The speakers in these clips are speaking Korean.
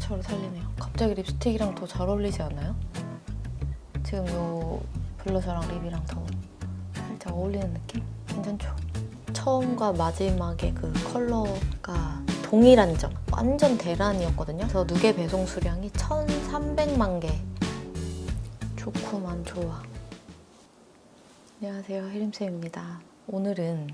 시그니처를 살리네요. 갑자기 립스틱이랑 더 잘 어울리지 않아요? 지금 요 블러셔랑 립이랑 더 살짝 어울리는 느낌? 괜찮죠? 처음과 마지막에 그 컬러가 동일한 점. 완전 대란이었거든요. 그래서 누계 배송 수량이 1,300만 개. 좋구만 좋아. 안녕하세요, 혜림쌤입니다. 오늘은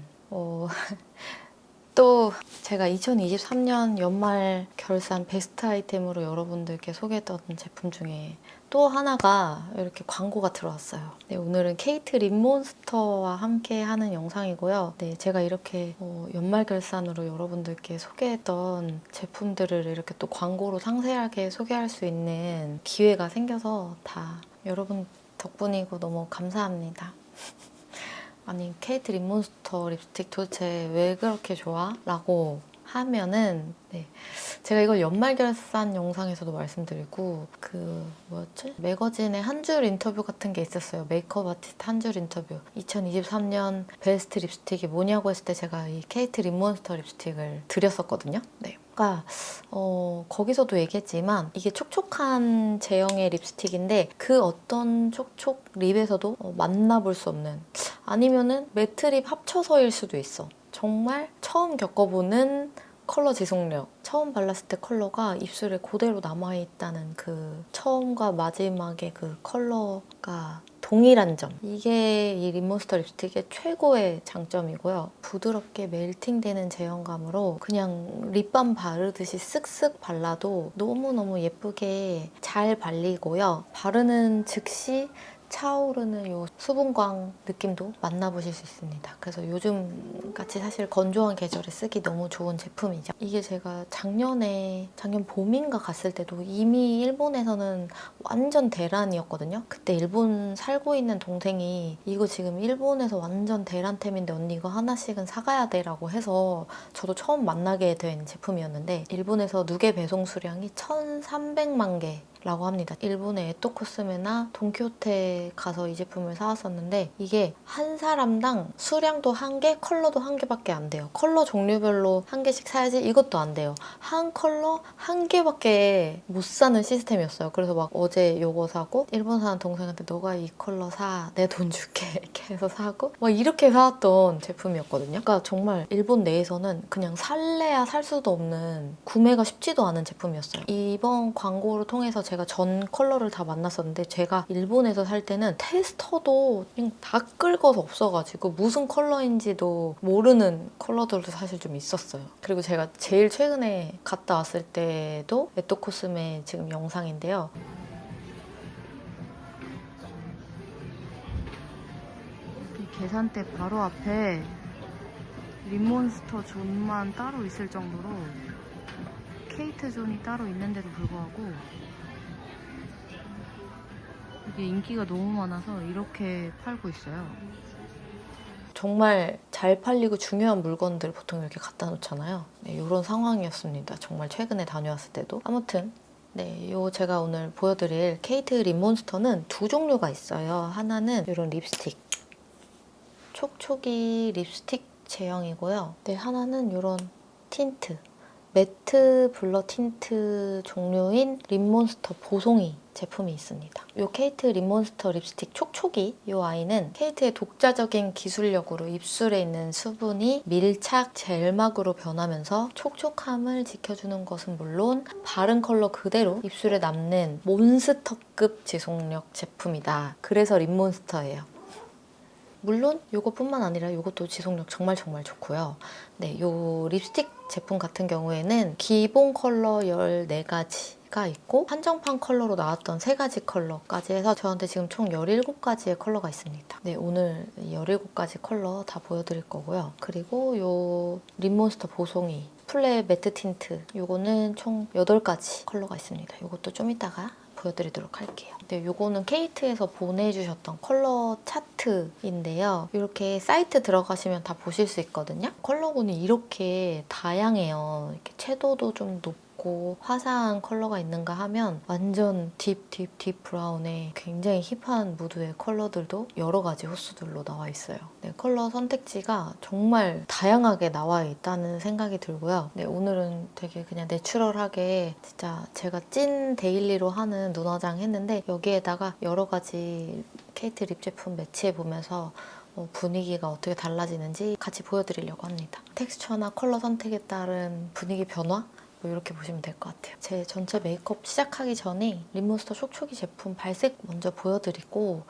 또 제가 2023년 연말 결산 베스트 아이템으로 여러분들께 소개했던 제품 중에 또 하나가 이렇게 광고가 들어왔어요. 네, 오늘은 케이트 립몬스터와 함께 하는 영상이고요. 네, 제가 이렇게 연말 결산으로 여러분들께 소개했던 제품들을 이렇게 또 광고로 상세하게 소개할 수 있는 기회가 생겨서 다 여러분 덕분이고 너무 감사합니다. 아니, 케이트 립몬스터 립스틱 도대체 왜 그렇게 좋아? 라고 하면은 제가 이걸 연말 결산 영상에서도 말씀드리고 뭐였지? 매거진의 한 줄 인터뷰 같은 게 있었어요. 메이크업 아티스트 한 줄 인터뷰. 2023년 베스트 립스틱이 뭐냐고 했을 때 제가 이 케이트 립몬스터 립스틱을 드렸었거든요. 네. 그러니까 거기서도 얘기했지만 이게 촉촉한 제형의 립스틱인데 그 어떤 촉촉 립에서도 만나볼 수 없는, 아니면은 매트 립 합쳐서일 수도 있어. 정말 처음 겪어보는 컬러 지속력. 처음 발랐을 때 컬러가 입술에 그대로 남아있다는 그 처음과 마지막에 그 컬러가 동일한 점. 이게 이 립몬스터 립스틱의 최고의 장점이고요. 부드럽게 멜팅되는 제형감으로 그냥 립밤 바르듯이 쓱쓱 발라도 너무너무 예쁘게 잘 발리고요. 바르는 즉시 차오르는 요 수분광 느낌도 만나보실 수 있습니다. 그래서 요즘 같이 사실 건조한 계절에 쓰기 너무 좋은 제품이죠. 이게 제가 작년 봄인가 갔을 때도 이미 일본에서는 완전 대란이었거든요. 그때 일본 살고 있는 동생이 이거 지금 일본에서 완전 대란템인데 언니 이거 하나씩은 사가야 돼 라고 해서 저도 처음 만나게 된 제품이었는데, 일본에서 누계 배송 수량이 1,300만 개 라고 합니다. 일본의 에토코스메나 돈키호테 가서 이 제품을 사왔었는데 이게 한 사람당 수량도 한 개, 컬러도 한 개밖에 안 돼요. 컬러 종류별로 한 개씩 사야지 이것도 안 돼요. 한 컬러 한 개밖에 못 사는 시스템이었어요. 그래서 막 어제 요거 사고 일본 사는 동생한테 너가 이 컬러 사, 내 돈 줄게 이렇게 해서 사고 막 이렇게 사왔던 제품이었거든요. 그러니까 정말 일본 내에서는 그냥 살래야 살 수도 없는, 구매가 쉽지도 않은 제품이었어요. 이번 광고를 통해서 제가 전 컬러를 다 만났었는데, 제가 일본에서 살 때는 테스터도 그냥 다 긁어서 없어가지고 무슨 컬러인지도 모르는 컬러들도 사실 좀 있었어요. 그리고 제가 제일 최근에 갔다 왔을 때도 에토코스메 지금 영상인데요. 이 계산대 바로 앞에 립몬스터 존만 따로 있을 정도로 케이트 존이 따로 있는데도 불구하고 이게 인기가 너무 많아서 이렇게 팔고 있어요. 정말 잘 팔리고 중요한 물건들 보통 이렇게 갖다 놓잖아요. 네, 이런 상황이었습니다. 정말 최근에 다녀왔을 때도. 아무튼 제가 오늘 보여드릴 케이트 립몬스터는 두 종류가 있어요. 하나는 이런 립스틱, 촉촉이 립스틱 제형이고요. 하나는 이런 틴트, 매트 블러 틴트 종류인 립몬스터 보송이 제품이 있습니다. 이 케이트 립몬스터 립스틱 촉촉이, 이 아이는 케이트의 독자적인 기술력으로 입술에 있는 수분이 밀착 젤막으로 변하면서 촉촉함을 지켜주는 것은 물론 바른 컬러 그대로 입술에 남는 몬스터급 지속력 제품이다. 그래서 립몬스터예요. 물론 이것뿐만 아니라 이것도 지속력 정말 좋고요. 이 립스틱 제품 같은 경우에는 기본 컬러 14가지가 있고 한정판 컬러로 나왔던 3가지 컬러까지 해서 저한테 지금 총 17가지의 컬러가 있습니다. 오늘 17가지 컬러 다 보여드릴 거고요. 그리고 이 립몬스터 보송이 플레 매트 틴트, 이거는 총 8가지 컬러가 있습니다. 이것도 좀 이따가 보여드리도록 할게요. 이거는 케이트에서 보내주셨던 컬러 차트인데요. 이렇게 사이트 들어가시면 다 보실 수 있거든요. 컬러군이 이렇게 다양해요. 이렇게 채도도 좀 높고 밝고 화사한 컬러가 있는가 하면 완전 딥 브라운에 굉장히 힙한 무드의 컬러들도 여러 가지 호수들로 나와 있어요. 네, 컬러 선택지가 정말 다양하게 나와 있다는 생각이 들고요. 네, 오늘은 되게 그냥 내추럴하게 진짜 제가 찐 데일리로 하는 눈 화장 했는데 여기에다가 여러 가지 케이트 립 제품 매치해보면서 분위기가 어떻게 달라지는지 같이 보여드리려고 합니다. 텍스처나 컬러 선택에 따른 분위기 변화? 뭐 이렇게 보시면 될 것 같아요. 제 전체 메이크업 시작하기 전에 립몬스터 촉촉이 제품 발색 먼저 보여드리고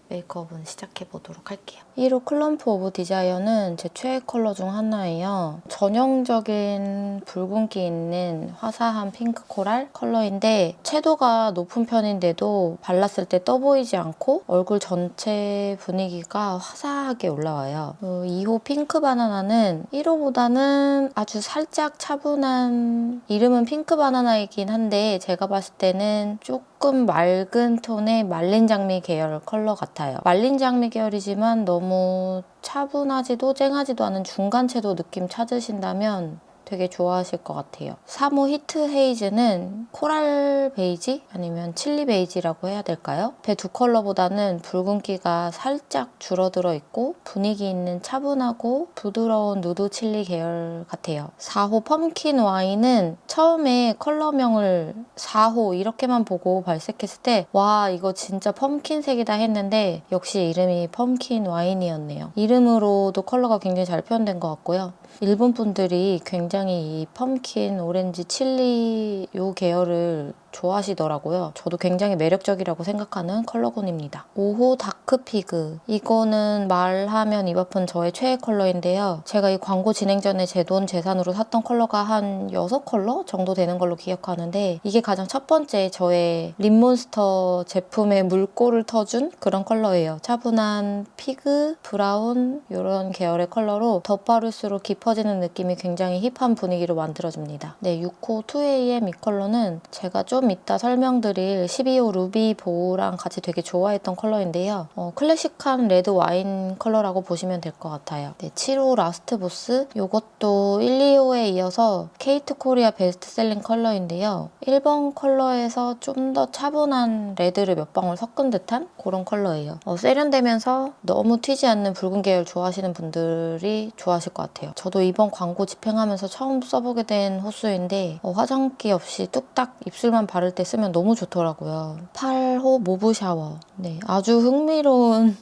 메이크업은 시작해보도록 할게요. 1호 클럼프 오브 디자이어는 제 최애 컬러 중 하나예요. 전형적인 붉은기 있는 화사한 핑크 코랄 컬러인데 채도가 높은 편인데도 발랐을 때 떠 보이지 않고 얼굴 전체 분위기가 화사하게 올라와요. 2호 핑크 바나나는 1호보다는 아주 살짝 차분한, 이름은 핑크 바나나이긴 한데 제가 봤을 때는 조금 맑은 톤의 말린 장미 계열 컬러 같아요. 말린 장미 계열이지만 너무 차분하지도 쨍하지도 않은 중간채도 느낌 찾으신다면 되게 좋아하실 것 같아요. 3호 히트 헤이즈는 코랄 베이지? 아니면 칠리 베이지라고 해야 될까요? 배 두 컬러보다는 붉은기가 살짝 줄어들어 있고 분위기 있는 차분하고 부드러운 누드 칠리 계열 같아요. 4호 펌킨 와인은 처음에 컬러명을 4호 이렇게만 보고 발색했을 때 와, 이거 진짜 펌킨색이다 했는데 역시 이름이 펌킨 와인이었네요. 이름으로도 컬러가 굉장히 잘 표현된 것 같고요. 일본 분들이 굉장히 이 펌킨, 오렌지, 칠리 요 계열을 좋아하시더라고요. 저도 굉장히 매력적이라고 생각하는 컬러군입니다. 5호 다크피그. 이거는 말하면 입 아픈 저의 최애 컬러인데요. 제가 이 광고 진행 전에 제 돈 재산으로 샀던 컬러가 한 6컬러 정도 되는 걸로 기억하는데 이게 가장 첫 번째 저의 립몬스터 제품의 물꼬를 터준 그런 컬러예요. 차분한 피그, 브라운 이런 계열의 컬러로 덧바를수록 깊어지는 느낌이 굉장히 힙한 분위기로 만들어줍니다. 네, 6호 2AM 이 컬러는 제가 좀 이따 설명드릴 12호 루비 보우랑 같이 되게 좋아했던 컬러인데요. 클래식한 레드 와인 컬러라고 보시면 될 것 같아요. 네, 7호 라스트 보스. 이것도 1, 2호에 이어서 케이트 코리아 베스트셀링 컬러인데요. 1번 컬러에서 좀 더 차분한 레드를 몇 방울 섞은 듯한 그런 컬러예요. 세련되면서 너무 튀지 않는 붉은 계열 좋아하시는 분들이 좋아하실 것 같아요. 저도 이번 광고 집행하면서 처음 써보게 된 호수인데 화장기 없이 뚝딱 입술만 바를 때 쓰면 너무 좋더라고요. 8호 모브 샤워. 네, 아주 흥미로운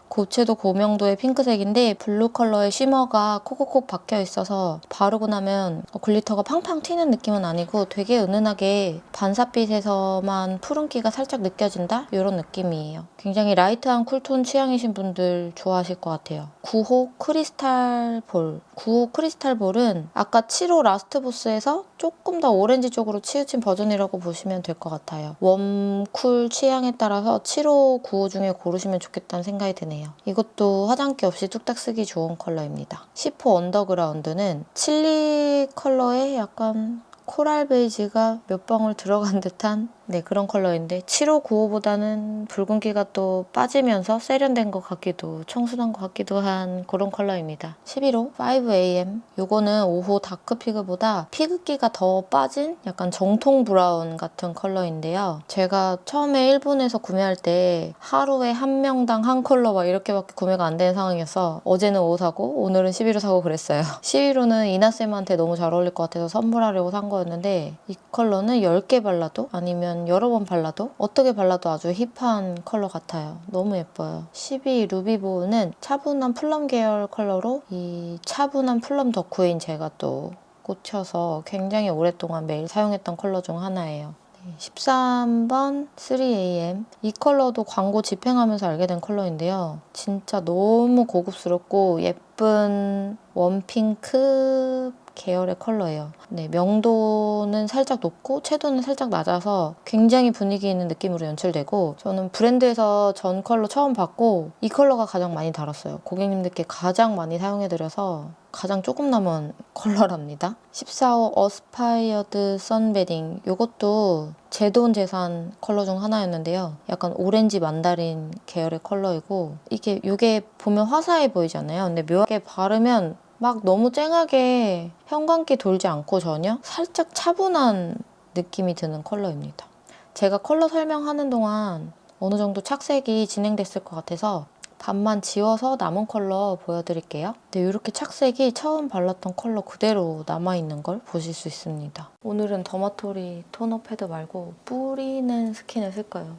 고채도 고명도의 핑크색인데 블루 컬러의 쉬머가 콕콕콕 박혀 있어서 바르고 나면 글리터가 팡팡 튀는 느낌은 아니고 되게 은은하게 반사빛에서만 푸른기가 살짝 느껴진다? 이런 느낌이에요. 굉장히 라이트한 쿨톤 취향이신 분들 좋아하실 것 같아요. 9호 크리스탈 볼. 9호 크리스탈 볼은 아까 7호 라스트 보스에서 조금 더 오렌지 쪽으로 치우친 버전이라고 보시면 될 것 같아요. 웜, 쿨 취향에 따라서 7호, 9호 중에 고르시면 좋겠다는 생각이 드네요. 이것도 화장기 없이 뚝딱 쓰기 좋은 컬러입니다. 10호 언더그라운드는 칠리 컬러에 약간 코랄 베이지가 몇 방울 들어간 듯한 그런 컬러인데 7호, 9호보다는 붉은기가 또 빠지면서 세련된 것 같기도 청순한 것 같기도 한 그런 컬러입니다. 11호 5AM. 요거는 5호 다크피그보다 피그기가 더 빠진 약간 정통 브라운 같은 컬러인데요. 제가 처음에 일본에서 구매할 때 하루에 한 명당 한 컬러 막 이렇게밖에 구매가 안 되는 상황이어서 어제는 5 사고 오늘은 11호 사고 그랬어요. 11호는 이나쌤한테 너무 잘 어울릴 것 같아서 선물하려고 산 거였는데 이 컬러는 10개 발라도 아니면 여러 번 발라도 어떻게 발라도 아주 힙한 컬러 같아요. 너무 예뻐요. 12 루비보우는 차분한 플럼 계열 컬러로 이 차분한 플럼 덕후인 제가 또 꽂혀서 굉장히 오랫동안 매일 사용했던 컬러 중 하나예요. 13번 3AM. 이 컬러도 광고 집행하면서 알게 된 컬러인데요. 진짜 너무 고급스럽고 예쁜 웜핑크 계열의 컬러예요. 네, 명도는 살짝 높고 채도는 살짝 낮아서 굉장히 분위기 있는 느낌으로 연출되고 저는 브랜드에서 전 컬러 처음 받고 이 컬러가 가장 많이 달았어요. 고객님들께 가장 많이 사용해드려서 가장 조금 남은 컬러랍니다. 14호 어스파이어드 선베딩. 이것도 제 돈 재산 컬러 중 하나였는데요. 약간 오렌지 만다린 계열의 컬러이고 이게 보면 화사해 보이잖아요. 근데 묘하게 바르면 막 너무 쨍하게 형광기 돌지 않고 전혀 살짝 차분한 느낌이 드는 컬러입니다. 제가 컬러 설명하는 동안 어느 정도 착색이 진행됐을 것 같아서 반만 지워서 남은 컬러 보여드릴게요. 네, 이렇게 착색이 처음 발랐던 컬러 그대로 남아있는 걸 보실 수 있습니다. 오늘은 더마토리 토너 패드 말고 뿌리는 스킨을 쓸 거예요.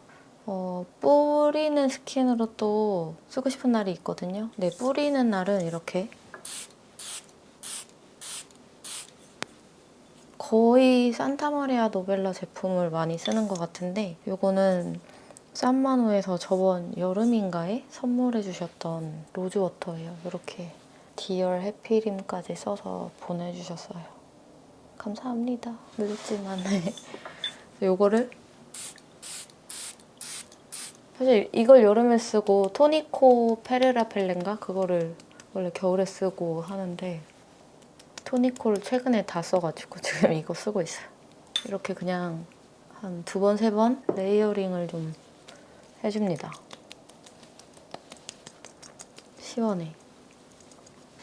뿌리는 스킨으로 또 쓰고 싶은 날이 있거든요. 네, 뿌리는 날은 이렇게 거의 산타마리아 노벨라 제품을 많이 쓰는 것 같은데 이거는 산마노에서 저번 여름인가에 선물해 주셨던 로즈워터예요. 이렇게 디얼 해피림까지 써서 보내주셨어요. 감사합니다. 늦었지만 이거를 사실 이걸 여름에 쓰고 토니코 페레라 펠렌가 그거를 원래 겨울에 쓰고 하는데 토니코를 최근에 다 써가지고 지금 이거 쓰고 있어요. 이렇게 그냥 한 2번, 3번 레이어링을 좀 해줍니다. 시원해.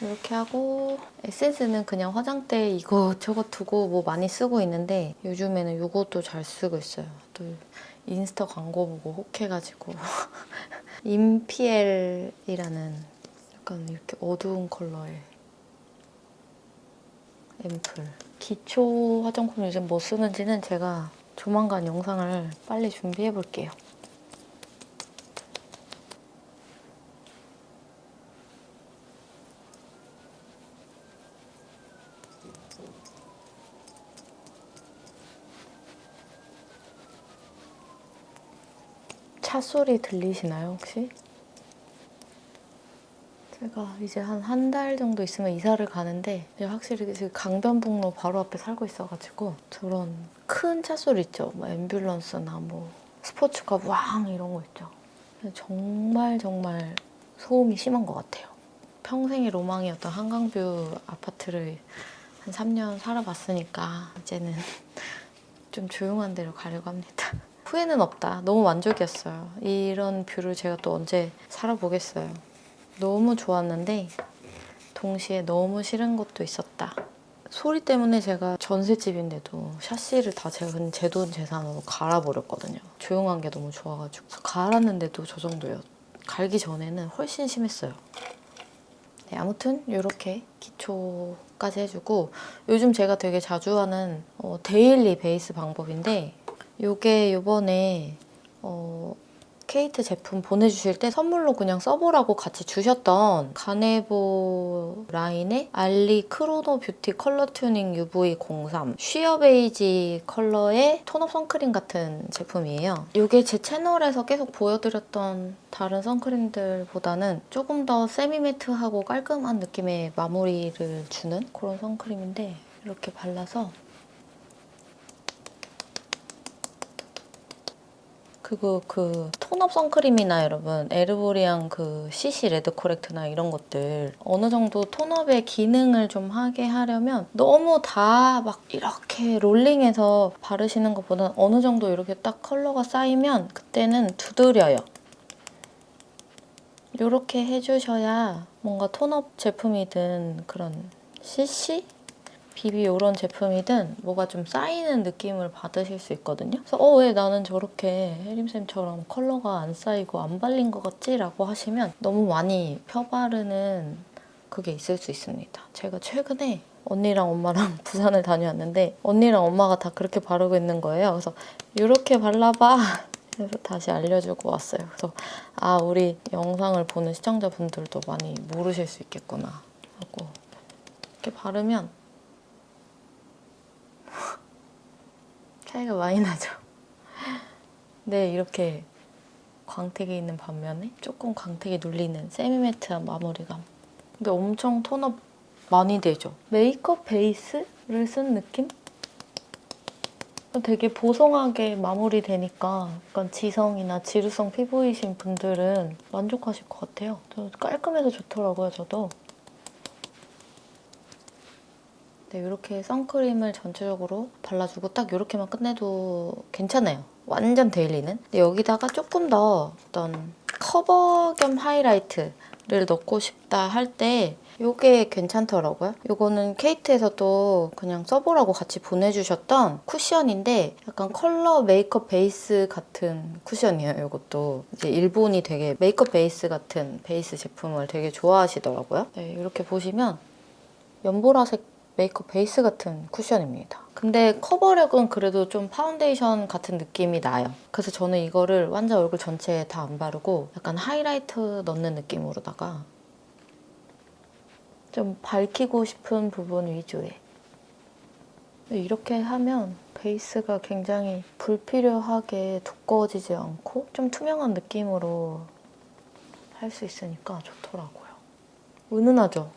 이렇게 하고 에센스는 그냥 화장대에 이것저것 두고 뭐 많이 쓰고 있는데 요즘에는 이것도 잘 쓰고 있어요. 또 인스타 광고 보고 혹해가지고 인피엘이라는 약간 이렇게 어두운 컬러의 앰플. 기초 화장품 요즘 뭐 쓰는지는 제가 조만간 영상을 빨리 준비해 볼게요. 차 소리 들리시나요, 혹시? 제가 이제 한 달 정도 있으면 이사를 가는데 확실히 지금 강변북로 바로 앞에 살고 있어가지고 저런 큰 차 소리 있죠? 뭐 앰뷸런스나 뭐 스포츠카 왕 이런 거 있죠? 정말 소음이 심한 것 같아요. 평생의 로망이었던 한강뷰 아파트를 한 3년 살아봤으니까 이제는 좀 조용한 데로 가려고 합니다. 후회는 없다. 너무 만족이었어요. 이런 뷰를 제가 또 언제 살아보겠어요. 너무 좋았는데 동시에 너무 싫은 것도 있었다. 소리 때문에 제가 전셋집인데도 샤시를 다 제가 제 돈 재산으로 갈아버렸거든요. 조용한 게 너무 좋아가지고. 갈았는데도 저 정도예요. 갈기 전에는 훨씬 심했어요. 네, 아무튼 이렇게 기초까지 해주고 요즘 제가 되게 자주 하는 데일리 베이스 방법인데 이게 이번에 케이트 제품 보내주실 때 선물로 그냥 써보라고 같이 주셨던 가네보 라인의 알리 크로노 뷰티 컬러 튜닝 UV03 쉬어 베이지 컬러의 톤업 선크림 같은 제품이에요. 이게 제 채널에서 계속 보여드렸던 다른 선크림들보다는 조금 더 세미매트하고 깔끔한 느낌의 마무리를 주는 그런 선크림인데 이렇게 발라서 그리고 그 톤업 선크림이나 여러분 에르보리앙 그 CC 레드 코렉트나 이런 것들 어느 정도 톤업의 기능을 좀 하게 하려면 너무 다 막 이렇게 롤링해서 바르시는 것보다는 어느 정도 이렇게 딱 컬러가 쌓이면 그때는 두드려요. 이렇게 해주셔야 뭔가 톤업 제품이든 그런 CC? 비비 이런 제품이든 뭐가 좀 쌓이는 느낌을 받으실 수 있거든요. 그래서 왜 나는 저렇게 혜림쌤처럼 컬러가 안 쌓이고 안 발린 것 같지? 라고 하시면 너무 많이 펴바르는 그게 있을 수 있습니다. 제가 최근에 언니랑 엄마랑 부산을 다녀왔는데 언니랑 엄마가 다 그렇게 바르고 있는 거예요. 그래서 이렇게 발라봐. 그래서 다시 알려주고 왔어요. 그래서 우리 영상을 보는 시청자분들도 많이 모르실 수 있겠구나 하고 이렇게 바르면 차이가 많이 나죠. 네, 이렇게 광택이 있는 반면에 조금 광택이 눌리는 세미매트한 마무리감. 근데 엄청 톤업 많이 되죠. 메이크업 베이스를 쓴 느낌? 되게 보송하게 마무리되니까 약간 지성이나 지루성 피부이신 분들은 만족하실 것 같아요. 깔끔해서 좋더라고요, 저도. 네, 이렇게 선크림을 전체적으로 발라주고 딱 이렇게만 끝내도 괜찮아요. 완전 데일리는. 근데 여기다가 조금 더 어떤 커버 겸 하이라이트를 넣고 싶다 할 때 요게 괜찮더라고요. 요거는 케이트에서도 그냥 써보라고 같이 보내주셨던 쿠션인데 약간 컬러 메이크업 베이스 같은 쿠션이에요. 요것도 이제 일본이 되게 메이크업 베이스 같은 베이스 제품을 되게 좋아하시더라고요. 네, 이렇게 보시면 연보라색 메이크업 베이스 같은 쿠션입니다. 근데 커버력은 그래도 좀 파운데이션 같은 느낌이 나요. 그래서 저는 이거를 완전 얼굴 전체에 다 안 바르고 약간 하이라이트 넣는 느낌으로다가 좀 밝히고 싶은 부분 위주에 이렇게 하면 베이스가 굉장히 불필요하게 두꺼워지지 않고 좀 투명한 느낌으로 할 수 있으니까 좋더라고요. 은은하죠?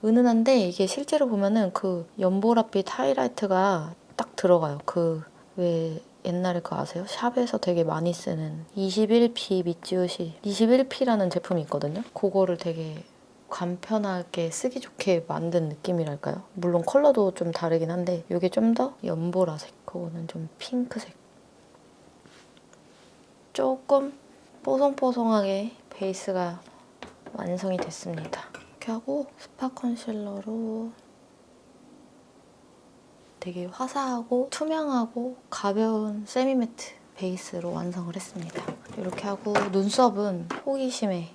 은은한데 이게 실제로 보면은 그 연보라빛 하이라이트가 딱 들어가요. 그 왜 옛날에 그거 아세요? 샵에서 되게 많이 쓰는 21P 미츠요시 21P라는 제품이 있거든요. 그거를 되게 간편하게 쓰기 좋게 만든 느낌이랄까요? 물론 컬러도 좀 다르긴 한데 이게 좀 더 연보라색, 그거는 좀 핑크색. 조금 뽀송뽀송하게 베이스가 완성이 됐습니다. 이렇게 하고 스파 컨실러로 되게 화사하고 투명하고 가벼운 세미매트 베이스로 완성을 했습니다. 이렇게 하고 눈썹은 호기심에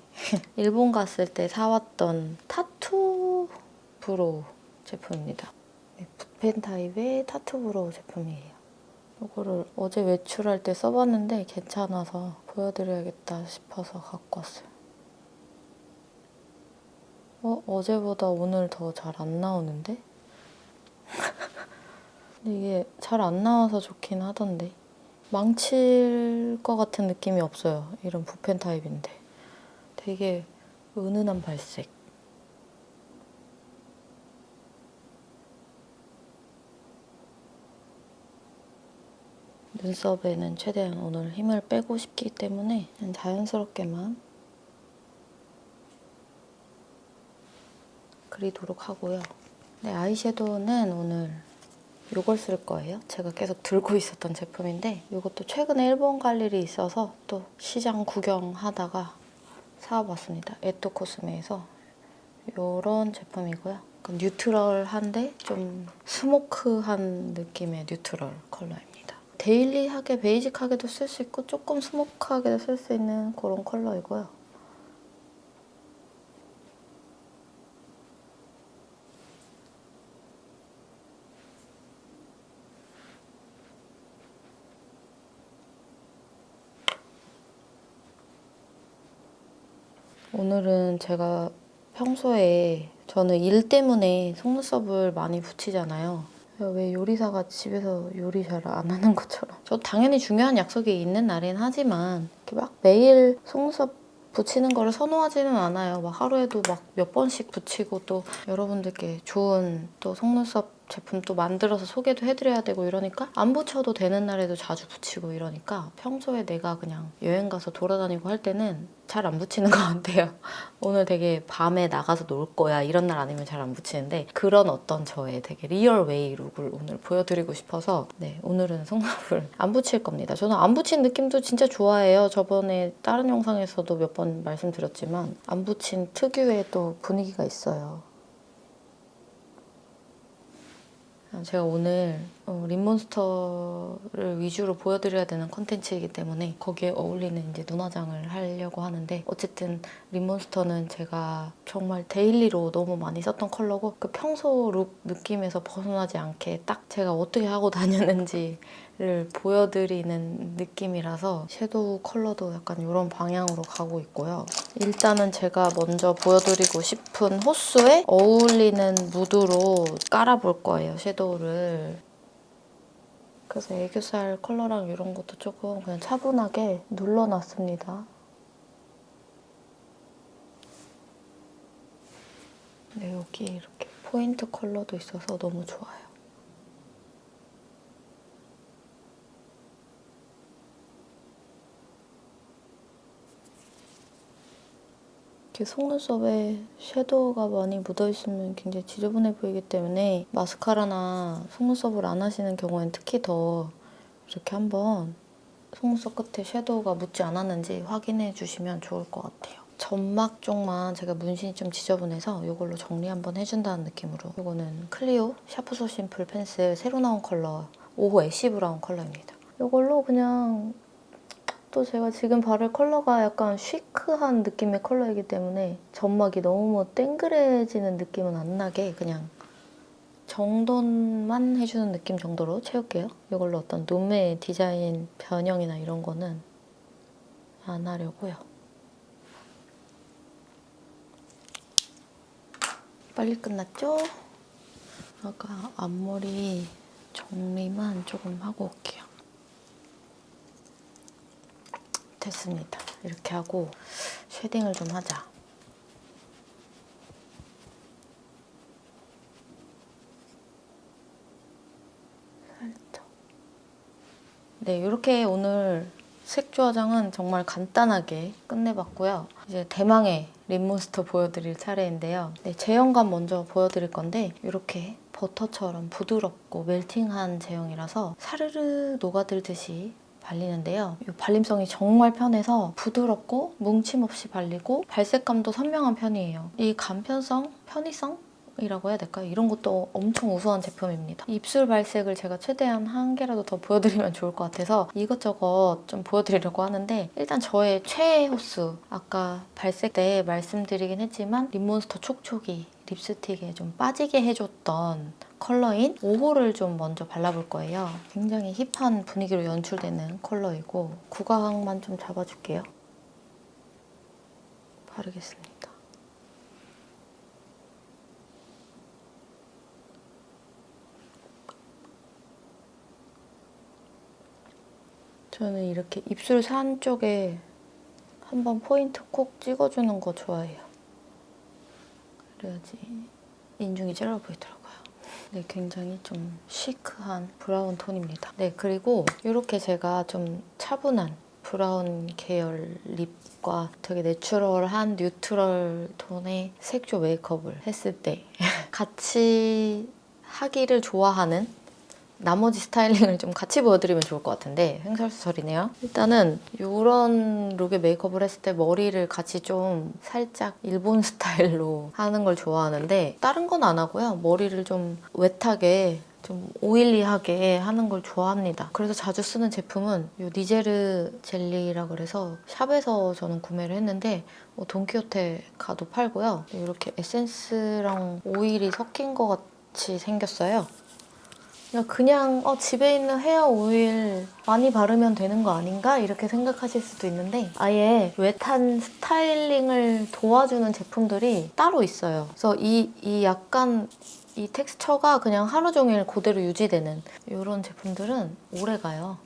일본 갔을 때 사왔던 타투 브로우 제품입니다. 네, 붓펜 타입의 타투 브로우 제품이에요. 이거를 어제 외출할 때 써봤는데 괜찮아서 보여드려야겠다 싶어서 갖고 왔어요. 어제보다 오늘 더 잘 안 나오는데? 근데 이게 잘 안 나와서 좋긴 하던데 망칠 것 같은 느낌이 없어요. 이런 붓펜 타입인데 되게 은은한 발색. 눈썹에는 최대한 오늘 힘을 빼고 싶기 때문에 그냥 자연스럽게만 그리도록 하고요. 네, 아이섀도우는 오늘 이걸 쓸 거예요. 제가 계속 들고 있었던 제품인데 이것도 최근에 일본 갈 일이 있어서 또 시장 구경하다가 사와봤습니다. 에토코스메에서 이런 제품이고요. 약간 뉴트럴한데 좀 스모크한 느낌의 뉴트럴 컬러입니다. 데일리하게 베이직하게도 쓸 수 있고 조금 스모크하게도 쓸 수 있는 그런 컬러이고요. 오늘은 제가 평소에 저는 일 때문에 속눈썹을 많이 붙이잖아요. 왜 요리사가 집에서 요리 잘 안 하는 것처럼. 저 당연히 중요한 약속이 있는 날이긴 하지만 이렇게 막 매일 속눈썹 붙이는 거를 선호하지는 않아요. 막 하루에도 막 몇 번씩 붙이고 또 여러분들께 좋은 또 속눈썹 제품 또 만들어서 소개도 해드려야 되고 이러니까 안 붙여도 되는 날에도 자주 붙이고 이러니까 평소에 내가 그냥 여행 가서 돌아다니고 할 때는 잘 안 붙이는 것 같아요. 오늘 되게 밤에 나가서 놀 거야 이런 날 아니면 잘 안 붙이는데 그런 어떤 저의 되게 리얼 웨이 룩을 오늘 보여드리고 싶어서 네, 오늘은 속눈썹을 안 붙일 겁니다. 저는 안 붙인 느낌도 진짜 좋아해요. 저번에 다른 영상에서도 몇 번 말씀드렸지만 안 붙인 특유의 또 분위기가 있어요. 제가 오늘 립몬스터를 위주로 보여드려야 되는 컨텐츠이기 때문에 거기에 어울리는 이제 눈화장을 하려고 하는데 어쨌든 립몬스터는 제가 정말 데일리로 너무 많이 썼던 컬러고 그 평소 룩 느낌에서 벗어나지 않게 딱 제가 어떻게 하고 다녔는지 를 보여드리는 느낌이라서 섀도우 컬러도 약간 이런 방향으로 가고 있고요. 일단은 제가 먼저 보여드리고 싶은 호수에 어울리는 무드로 깔아볼 거예요, 섀도우를. 그래서 애교살 컬러랑 이런 것도 조금 그냥 차분하게 눌러놨습니다. 네, 여기 이렇게 포인트 컬러도 있어서 너무 좋아요. 이렇게 속눈썹에 섀도우가 많이 묻어있으면 굉장히 지저분해 보이기 때문에 마스카라나 속눈썹을 안 하시는 경우엔 특히 더 이렇게 한번 속눈썹 끝에 섀도우가 묻지 않았는지 확인해 주시면 좋을 것 같아요. 점막 쪽만 제가 문신이 좀 지저분해서 이걸로 정리 한번 해준다는 느낌으로. 이거는 클리오 샤프 소 심플 펜슬 새로 나온 컬러 5호 애쉬 브라운 컬러입니다. 이걸로 그냥 또 제가 지금 바를 컬러가 약간 시크한 느낌의 컬러이기 때문에 점막이 너무 땡그레지는 느낌은 안 나게 그냥 정돈만 해주는 느낌 정도로 채울게요. 이걸로 어떤 눈매 디자인 변형이나 이런 거는 안 하려고요. 빨리 끝났죠? 아까 앞머리 정리만 조금 하고 올게요. 됐습니다. 이렇게 하고 쉐딩을 좀 하자. 살짝. 네, 이렇게 오늘 색조 화장은 정말 간단하게 끝내봤고요. 이제 대망의 립몬스터 보여드릴 차례인데요. 네, 제형감 먼저 보여드릴 건데 이렇게 버터처럼 부드럽고 멜팅한 제형이라서 사르르 녹아들듯이 발리는데요. 이 발림성이 정말 편해서 부드럽고 뭉침 없이 발리고 발색감도 선명한 편이에요. 이 간편성, 편의성? 이라고 해야 될까요? 이런 것도 엄청 우수한 제품입니다. 입술 발색을 제가 최대한 한 개라도 더 보여드리면 좋을 것 같아서 이것저것 좀 보여드리려고 하는데 일단 저의 최애 호수 아까 발색 때 말씀드리긴 했지만 립몬스터 촉촉이 립스틱에 좀 빠지게 해줬던 컬러인 5호를 좀 먼저 발라볼 거예요. 굉장히 힙한 분위기로 연출되는 컬러이고 구강만 좀 잡아줄게요. 바르겠습니다. 저는 이렇게 입술 산 쪽에 한번 포인트 콕 찍어주는 거 좋아해요. 그래야지 인중이 짧아 보이더라고요. 네, 굉장히 좀 시크한 브라운 톤입니다. 네, 그리고 이렇게 제가 좀 차분한 브라운 계열 립과 되게 내추럴한 뉴트럴 톤의 색조 메이크업을 했을 때 같이 하기를 좋아하는 나머지 스타일링을 좀 같이 보여드리면 좋을 것 같은데 횡설수설이네요. 일단은 이런 룩의 메이크업을 했을 때 머리를 같이 좀 살짝 일본 스타일로 하는 걸 좋아하는데 다른 건 안 하고요. 머리를 좀 웻하게 좀 오일리하게 하는 걸 좋아합니다. 그래서 자주 쓰는 제품은 이 니제르 젤리라 그래서 샵에서 저는 구매를 했는데 돈키호테 가도 팔고요. 이렇게 에센스랑 오일이 섞인 것 같이 생겼어요. 그냥 집에 있는 헤어 오일 많이 바르면 되는 거 아닌가? 이렇게 생각하실 수도 있는데 아예 웻한 스타일링을 도와주는 제품들이 따로 있어요. 그래서 이 약간 이 텍스처가 그냥 하루 종일 그대로 유지되는 이런 제품들은 오래가요.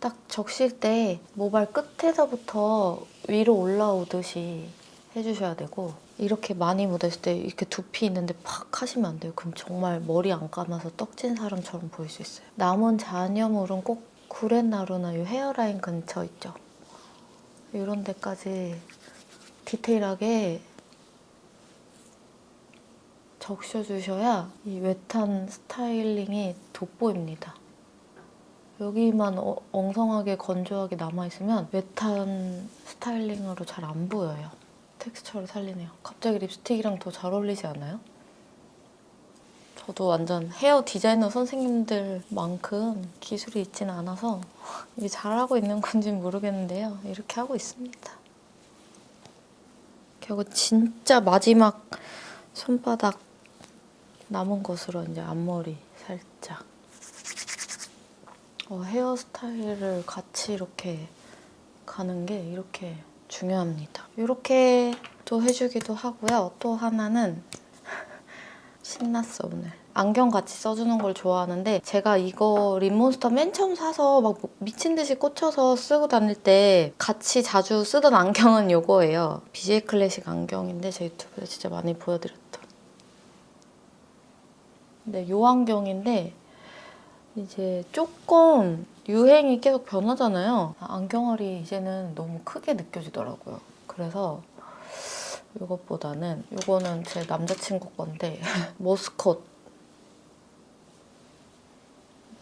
딱 적실 때 모발 끝에서부터 위로 올라오듯이 해주셔야 되고 이렇게 많이 묻었을 때 이렇게 두피 있는데 팍 하시면 안 돼요. 그럼 정말 머리 안 감아서 떡진 사람처럼 보일 수 있어요. 남은 잔여물은 꼭 구렛나루나 이 헤어라인 근처 있죠. 이런 데까지 디테일하게 적셔주셔야 이 웻한 스타일링이 돋보입니다. 여기만 엉성하게 건조하게 남아있으면 웻한 스타일링으로 잘 안 보여요. 텍스처를 살리네요. 갑자기 립스틱이랑 더 잘 어울리지 않아요? 저도 완전 헤어 디자이너 선생님들만큼 기술이 있지는 않아서 이게 잘하고 있는 건지는 모르겠는데요. 이렇게 하고 있습니다. 결국 진짜 마지막 손바닥 남은 것으로 이제 앞머리 살짝 헤어스타일을 같이 이렇게 가는 게 이렇게 중요합니다. 이렇게 또 해주기도 하고요. 또 하나는 신났어 오늘. 안경 같이 써주는 걸 좋아하는데 제가 이거 립몬스터 맨 처음 사서 막 미친 듯이 꽂혀서 쓰고 다닐 때 같이 자주 쓰던 안경은 이거예요. BJ 클래식 안경인데 제 유튜브에 진짜 많이 보여드렸던. 근데 이 안경인데 이제 조금 유행이 계속 변하잖아요. 안경알이 이제는 너무 크게 느껴지더라고요. 그래서 이것보다는 이거는 제 남자친구 건데 머스컷.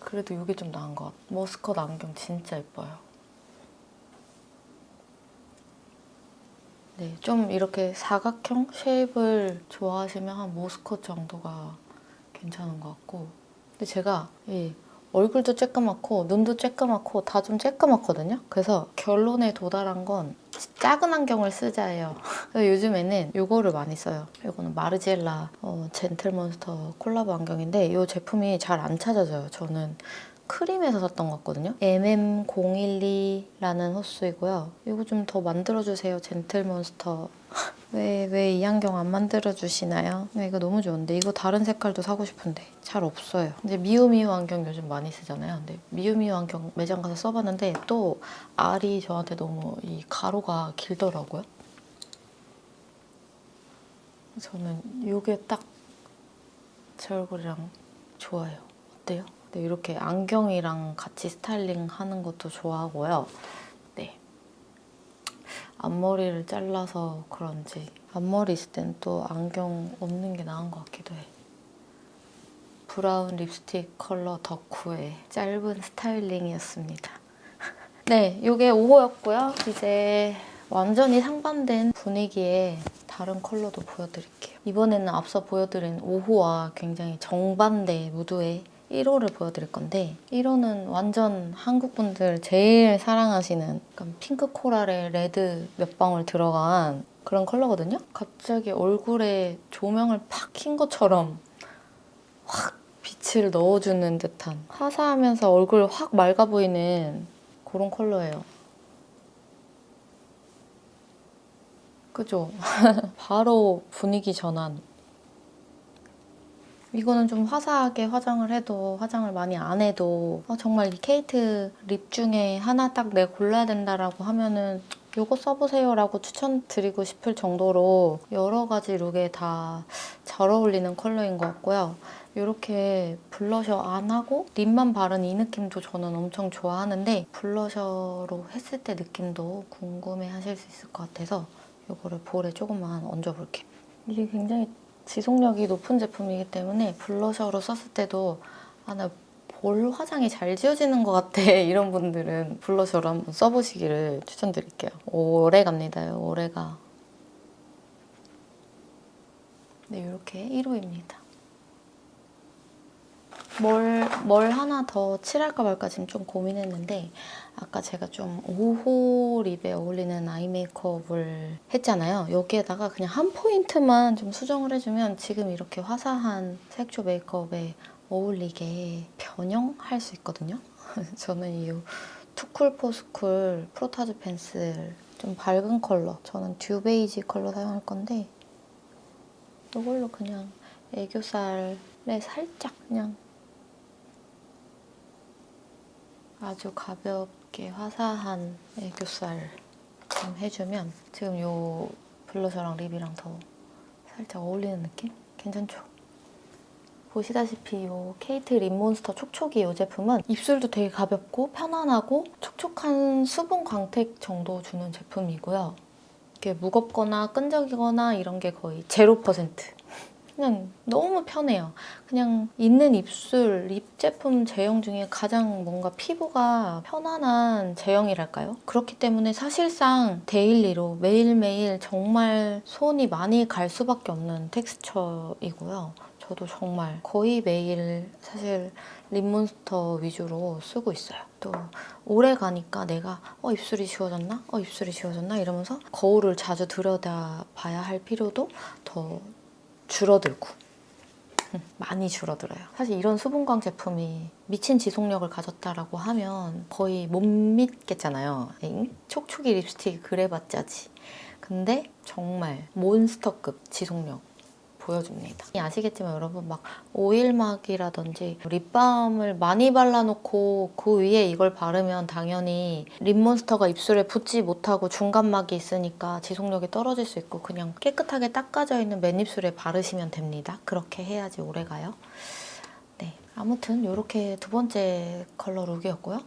그래도 이게 좀 나은 것 같아요. 머스컷 안경 진짜 예뻐요. 네, 좀 이렇게 사각형 쉐입을 좋아하시면 한 모스컷 정도가 괜찮은 것 같고, 근데 제가 이 얼굴도 쬐끄맣고 눈도 쬐끄맣고 다 좀 쬐끄맣거든요. 그래서 결론에 도달한 건 작은 안경을 쓰자예요. 그래서 요즘에는 이거를 많이 써요. 이거는 마르지엘라 젠틀몬스터 콜라보 안경인데 이 제품이 잘 안 찾아져요. 저는 크림에서 샀던 것 같거든요. MM012라는 호수이고요. 이거 좀 더 만들어주세요, 젠틀몬스터. 왜 이 안경 안 만들어주시나요? 이거 너무 좋은데 이거 다른 색깔도 사고 싶은데 잘 없어요. 이제 미우미우 안경 요즘 많이 쓰잖아요. 근데 미우미우 안경 매장 가서 써봤는데 또 알이 저한테 너무 이 가로가 길더라고요. 저는 이게 딱 제 얼굴이랑 좋아요. 어때요? 네, 이렇게 안경이랑 같이 스타일링 하는 것도 좋아하고요. 네. 앞머리를 잘라서 그런지 앞머리 있을 땐 또 안경 없는 게 나은 것 같기도 해. 브라운 립스틱 컬러 덕후의 짧은 스타일링이었습니다. 네, 이게 5호였고요. 이제 완전히 상반된 분위기의 다른 컬러도 보여드릴게요. 이번에는 앞서 보여드린 5호와 굉장히 정반대 무드의 1호를 보여드릴 건데 1호는 완전 한국 분들 제일 사랑하시는 약간 핑크 코랄에 레드 몇 방울 들어간 그런 컬러거든요. 갑자기 얼굴에 조명을 팍 킨 것처럼 확 빛을 넣어주는 듯한 화사하면서 얼굴 확 맑아 보이는 그런 컬러예요. 그죠? 바로 분위기 전환. 이거는 좀 화사하게 화장을 해도 화장을 많이 안 해도 정말 이 케이트 립 중에 하나 딱 내가 골라야 된다라고 하면은 이거 써보세요 라고 추천드리고 싶을 정도로 여러 가지 룩에 다 잘 어울리는 컬러인 것 같고요. 이렇게 블러셔 안 하고 립만 바른 이 느낌도 저는 엄청 좋아하는데 블러셔로 했을 때 느낌도 궁금해 하실 수 있을 것 같아서 이거를 볼에 조금만 얹어볼게요. 이게 굉장히 지속력이 높은 제품이기 때문에 블러셔로 썼을 때도 나 볼 화장이 잘 지워지는 것 같아 이런 분들은 블러셔로 한번 써보시기를 추천드릴게요. 오래 갑니다. 오래가. 네, 이렇게 1호입니다. 뭘 하나 더 칠할까 말까 지금 좀 고민했는데 아까 제가 좀 5호 립에 어울리는 아이 메이크업을 했잖아요. 여기에다가 그냥 한 포인트만 좀 수정을 해주면 지금 이렇게 화사한 색조 메이크업에 어울리게 변형할 수 있거든요. 저는 이 투쿨포스쿨 프로타즈 펜슬 좀 밝은 컬러, 저는 듀 베이지 컬러 사용할 건데 이걸로 그냥 애교살에 살짝 그냥 아주 가볍게 화사한 애교살 좀 해주면 지금 이 블러셔랑 립이랑 더 살짝 어울리는 느낌? 괜찮죠? 보시다시피 이 케이트 립몬스터 촉촉이 이 제품은 입술도 되게 가볍고 편안하고 촉촉한 수분 광택 정도 주는 제품이고요. 이렇게 무겁거나 끈적이거나 이런 게 거의 0%. 그냥 너무 편해요. 그냥 있는 입술, 립 제품 제형 중에 가장 뭔가 피부가 편안한 제형이랄까요? 그렇기 때문에 사실상 데일리로 매일매일 정말 손이 많이 갈 수밖에 없는 텍스처이고요. 저도 정말 거의 매일 사실 립몬스터 위주로 쓰고 있어요. 또 오래 가니까 내가 입술이 지워졌나? 입술이 지워졌나? 이러면서 거울을 자주 들여다봐야 할 필요도 더 줄어들고 많이 줄어들어요. 사실 이런 수분광 제품이 미친 지속력을 가졌다라고 하면 거의 못 믿겠잖아요. 촉촉이 립스틱 그래봤자지. 근데 정말 몬스터급 지속력 보여줍니다. 아시겠지만 여러분 막 오일막이라든지 립밤을 많이 발라놓고 그 위에 이걸 바르면 당연히 립몬스터가 입술에 붙지 못하고 중간막이 있으니까 지속력이 떨어질 수 있고 그냥 깨끗하게 닦아져 있는 맨입술에 바르시면 됩니다. 그렇게 해야지 오래가요. 네, 아무튼 이렇게 두 번째 컬러 룩이었고요.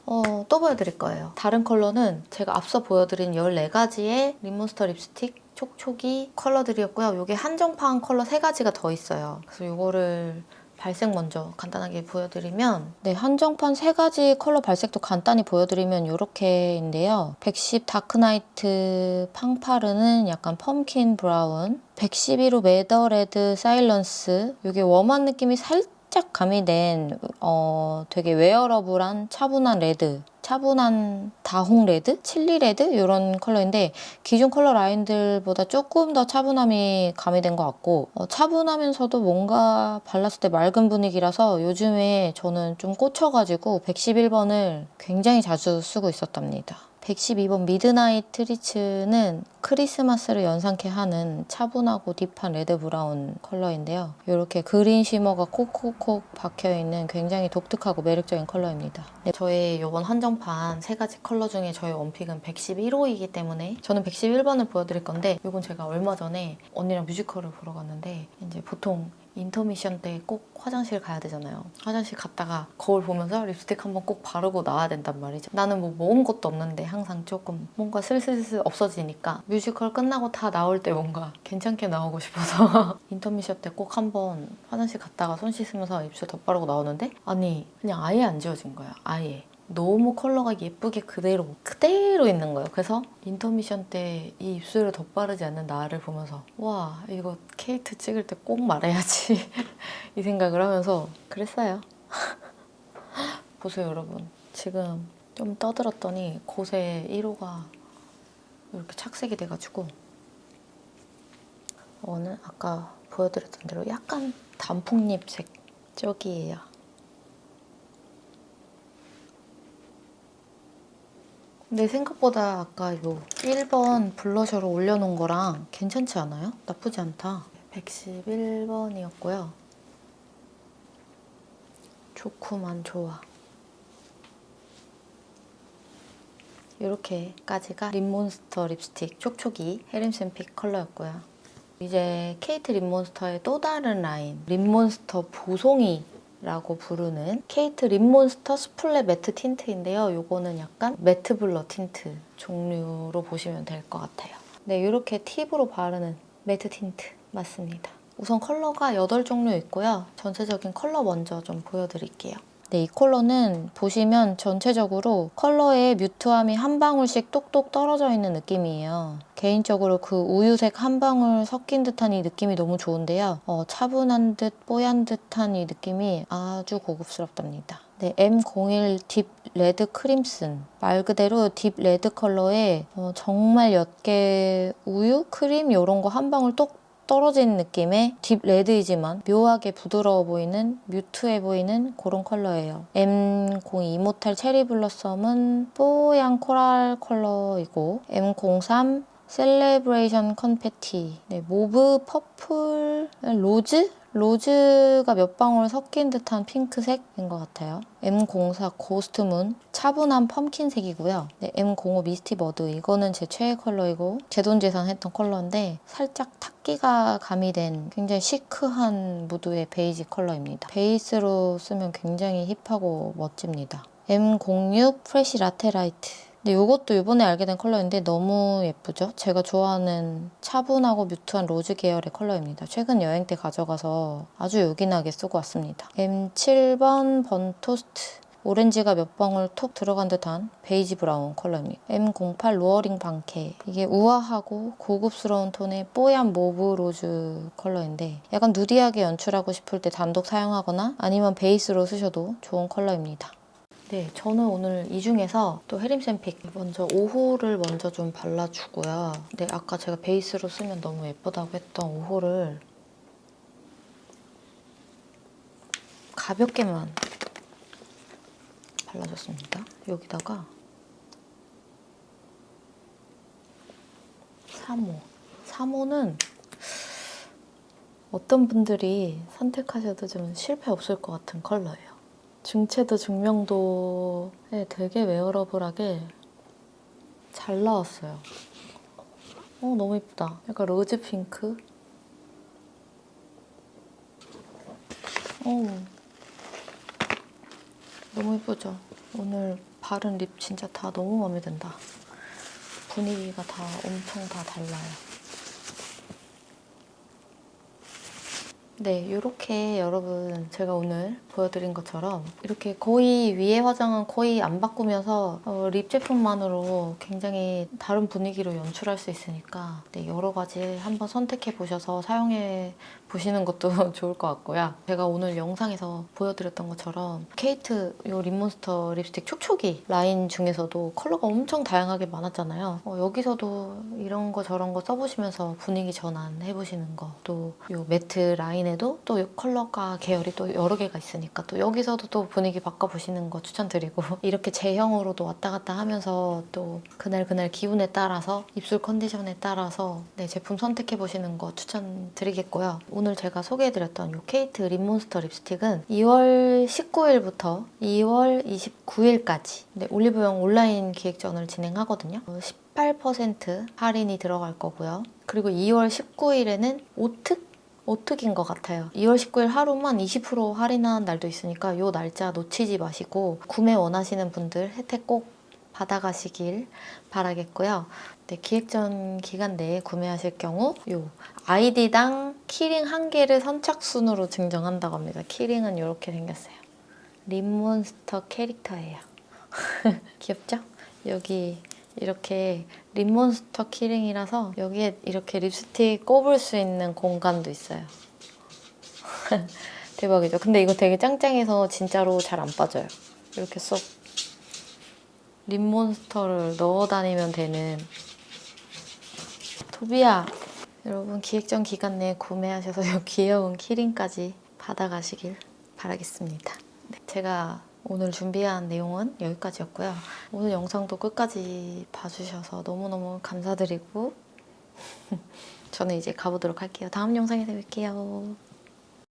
또 보여드릴 거예요. 다른 컬러는 제가 앞서 보여드린 14가지의 립몬스터 립스틱 촉촉이 컬러들이었고요. 이게 한정판 컬러 3가지가 더 있어요. 그래서 이거를 발색 먼저 간단하게 보여드리면 네, 한정판 3가지 컬러 발색도 간단히 보여드리면 이렇게인데요. 110 다크나이트 팡파르는 약간 펌킨 브라운, 111호 매더레드 사일런스, 이게 웜한 느낌이 살짝 가미된 되게 웨어러블한 차분한 레드, 차분한 다홍 레드? 칠리 레드? 이런 컬러인데 기존 컬러 라인들보다 조금 더 차분함이 가미된 것 같고 차분하면서도 뭔가 발랐을 때 맑은 분위기라서 요즘에 저는 좀 꽂혀가지고 111번을 굉장히 자주 쓰고 있었답니다. 112번 미드나잇 트리츠는 크리스마스를 연상케 하는 차분하고 딥한 레드 브라운 컬러인데요. 이렇게 그린 쉬머가 콕콕콕 박혀있는 굉장히 독특하고 매력적인 컬러입니다. 네, 저의 이번 한정판 3가지 컬러 중에 저의 원픽은 111호이기 때문에 저는 111번을 보여드릴 건데 이건 제가 얼마 전에 언니랑 뮤지컬을 보러 갔는데 이제 보통 인터미션 때 꼭 화장실 가야 되잖아요. 화장실 갔다가 거울 보면서 립스틱 한번 꼭 바르고 나와야 된단 말이죠. 나는 뭐 모은 것도 없는데 항상 조금 뭔가 슬슬슬 없어지니까 뮤지컬 끝나고 다 나올 때 뭔가 괜찮게 나오고 싶어서 인터미션 때 꼭 한번 화장실 갔다가 손 씻으면서 입술 덧바르고 나오는데 아니 그냥 아예 안 지워진 거야. 아예. 너무 컬러가 예쁘게 그대로 있는 거예요. 그래서 인터미션 때 이 입술을 덧바르지 않는 나를 보면서 와 이거 케이트 찍을 때 꼭 말해야지 이 생각을 하면서 그랬어요. 보세요 여러분. 지금 좀 떠들었더니 곳에 1호가 이렇게 착색이 돼가지고 이거는 아까 보여드렸던 대로 약간 단풍잎색 쪽이에요. 근데 생각보다 아까 이거 1번 블러셔로 올려놓은 거랑 괜찮지 않아요? 나쁘지 않다. 111번이었고요. 좋구만 좋아. 이렇게까지가 립몬스터 립스틱 촉촉이 헤림센픽 컬러였고요. 이제 케이트 립몬스터의 또 다른 라인 립몬스터 보송이 라고 부르는 케이트 립몬스터 스플레 매트 틴트인데요. 이거는 약간 매트 블러 틴트 종류로 보시면 될 것 같아요. 네, 이렇게 팁으로 바르는 매트 틴트 맞습니다. 우선 컬러가 8종류 있고요. 전체적인 컬러 먼저 좀 보여드릴게요. 네, 이 컬러는 보시면 전체적으로 컬러의 뮤트함이 한 방울씩 똑똑 떨어져 있는 느낌이에요. 개인적으로 그 우유색 한 방울 섞인 듯한 이 느낌이 너무 좋은데요. 차분한 듯 뽀얀 듯한 이 느낌이 아주 고급스럽답니다. 네, M01 딥 레드 크림슨 말 그대로 딥 레드 컬러에 정말 옅게 우유, 크림 이런 거 한 방울 똑 떨어진 느낌의 딥 레드이지만 묘하게 부드러워 보이는 뮤트해 보이는 그런 컬러예요. M02 이모탈 체리 블러썸은 뽀얀 코랄 컬러이고 M03 셀레브레이션 컨페티 네, 모브 퍼플 로즈? 로즈가 몇 방울 섞인 듯한 핑크색인 것 같아요. M04 고스트문 차분한 펌킨색이고요. 네, M05 미스티 버드 이거는 제 최애 컬러이고 제돈제산 했던 컬러인데 살짝 탁기가 가미된 굉장히 시크한 무드의 베이지 컬러입니다. 베이스로 쓰면 굉장히 힙하고 멋집니다. M06 프레시 라테 라이트 근데 이것도 이번에 알게 된 컬러인데 너무 예쁘죠? 제가 좋아하는 차분하고 뮤트한 로즈 계열의 컬러입니다. 최근 여행 때 가져가서 아주 요긴하게 쓰고 왔습니다. M7번 번토스트 오렌지가 몇 방울 톡 들어간 듯한 베이지 브라운 컬러입니다. M08 로어링 방케 이게 우아하고 고급스러운 톤의 뽀얀 모브 로즈 컬러인데 약간 누디하게 연출하고 싶을 때 단독 사용하거나 아니면 베이스로 쓰셔도 좋은 컬러입니다. 네, 저는 오늘 이 중에서 또 헤림센픽 먼저 5호를 먼저 좀 발라주고요. 네, 아까 제가 베이스로 쓰면 너무 예쁘다고 했던 5호를 가볍게만 발라줬습니다. 여기다가 3호. 3호는 어떤 분들이 선택하셔도 좀 실패 없을 것 같은 컬러예요. 중채도 중명도에 되게 웨어러블하게 잘 나왔어요. 너무 예쁘다. 약간 로즈 핑크. 너무 예쁘죠? 오늘 바른 립 진짜 다 너무 마음에 든다. 분위기가 다 엄청 다 달라요. 네, 이렇게 여러분 제가 오늘 보여드린 것처럼 이렇게 거의 위에 화장은 거의 안 바꾸면서 립 제품만으로 굉장히 다른 분위기로 연출할 수 있으니까 네, 여러 가지 한번 선택해 보셔서 사용해 보시는 것도 좋을 것 같고요. 제가 오늘 영상에서 보여드렸던 것처럼 케이트 요 립몬스터 립스틱 촉촉이 라인 중에서도 컬러가 엄청 다양하게 많았잖아요. 여기서도 이런 거 저런 거 써보시면서 분위기 전환 해보시는 거, 또 요 매트 라인에도 또 컬러가 계열이 또 여러 개가 있으니까 또 여기서도 또 분위기 바꿔보시는 거 추천드리고 이렇게 제형으로도 왔다 갔다 하면서 또 그날 기분에 따라서 입술 컨디션에 따라서 네, 제품 선택해보시는 거 추천드리겠고요. 오늘 제가 소개해드렸던 이 케이트 립몬스터 립스틱은 2월 19일부터 2월 29일까지 네, 올리브영 온라인 기획전을 진행하거든요. 18% 할인이 들어갈 거고요. 그리고 2월 19일에는 오특인 것 같아요. 2월 19일 하루만 20% 할인한 날도 있으니까 이 날짜 놓치지 마시고 구매 원하시는 분들 혜택 꼭 받아가시길 바라겠고요. 네, 기획전 기간 내에 구매하실 경우 요 아이디당 키링 1개를 선착순으로 증정한다고 합니다. 키링은 이렇게 생겼어요. 립몬스터 캐릭터예요. 귀엽죠? 여기 이렇게 립몬스터 키링이라서 여기에 이렇게 립스틱 꼽을 수 있는 공간도 있어요. 대박이죠? 근데 이거 되게 짱짱해서 진짜로 잘 안 빠져요. 이렇게 쏙 립몬스터를 넣어 다니면 되는. 토비야, 여러분 기획전 기간 내에 구매하셔서 이 귀여운 키링까지 받아가시길 바라겠습니다. 네, 제가 오늘 준비한 내용은 여기까지였고요. 오늘 영상도 끝까지 봐주셔서 너무너무 감사드리고 저는 이제 가보도록 할게요. 다음 영상에서 뵐게요.